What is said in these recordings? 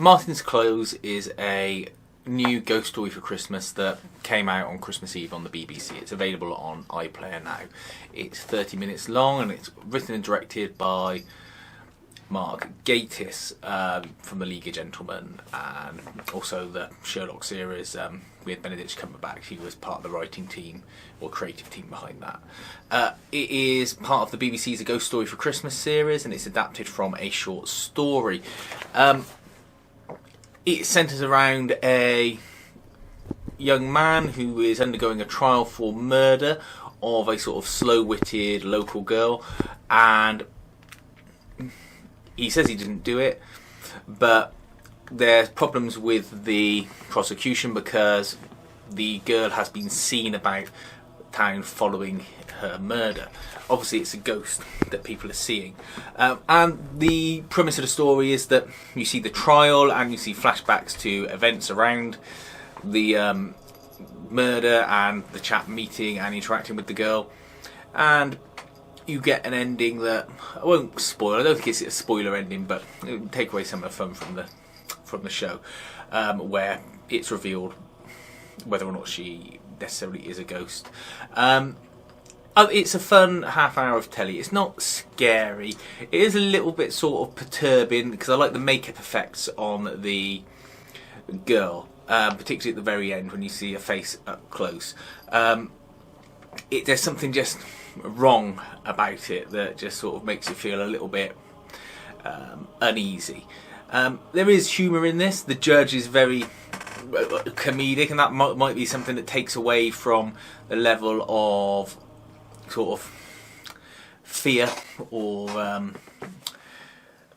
Martin's Close is a new ghost story for Christmas that came out on Christmas Eve on the BBC. It's available on iPlayer now. It's 30 minutes long and it's written and directed by Mark Gatiss from The League of Gentlemen, and also the Sherlock series with Benedict Cumberbatch. He was part of the writing team or creative team behind that. It is part of the BBC's A Ghost Story for Christmas series, and it's adapted from a short story. It centres around a young man who is undergoing a trial for murder of a sort of slow-witted local girl, and he says he didn't do it, but there's problems with the prosecution because the girl has been seen about town following her murder. Obviously it's a ghost that people are seeing, and the premise of the story is that you see the trial and you see flashbacks to events around the murder and the chap meeting and interacting with the girl, and you get an ending that I won't spoil. I don't think it's a spoiler ending, but it will take away some of the fun from the show, where it's revealed whether or not she necessarily is a ghost. It's a fun half hour of telly. It's not scary. It is a little bit sort of perturbing because I like the makeup effects on the girl, particularly at the very end when you see her face up close. There's something just wrong about it that just sort of makes you feel a little bit uneasy. There is humour in this. The judge is very comedic, and that might be something that takes away from the level of sort of fear or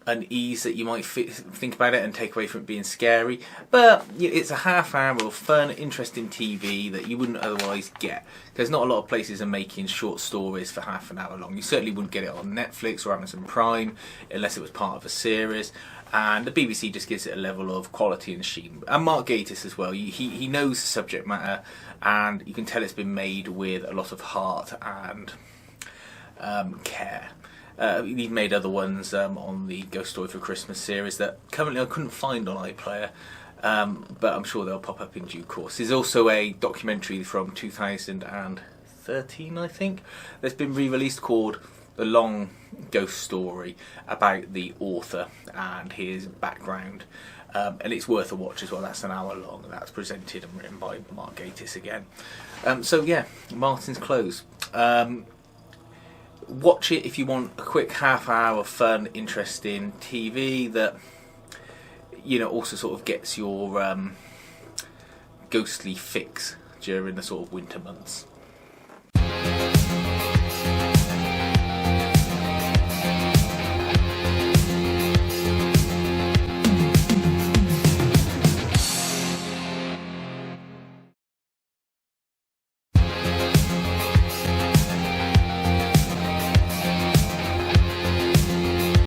unease that you might think about it and take away from it being scary. But it's a half hour of fun, interesting TV that you wouldn't otherwise get. There's not a lot of places are making short stories for half an hour long. You certainly wouldn't get it on Netflix or Amazon Prime unless it was part of a series. And the BBC just gives it a level of quality and sheen. And Mark Gatiss as well. He knows the subject matter, and you can tell it's been made with a lot of heart and care. He's made other ones on the Ghost Story for Christmas series that currently I couldn't find on iPlayer, but I'm sure they'll pop up in due course. There's also a documentary from 2013, I think, that's been re-released called The Long Ghost Story, about the author and his background, and it's worth a watch as well. That's an hour long. That's presented and written by Mark Gatiss again. So yeah, Martin's Close. Watch it if you want a quick half hour of fun, interesting TV that also sort of gets your ghostly fix during the sort of winter months.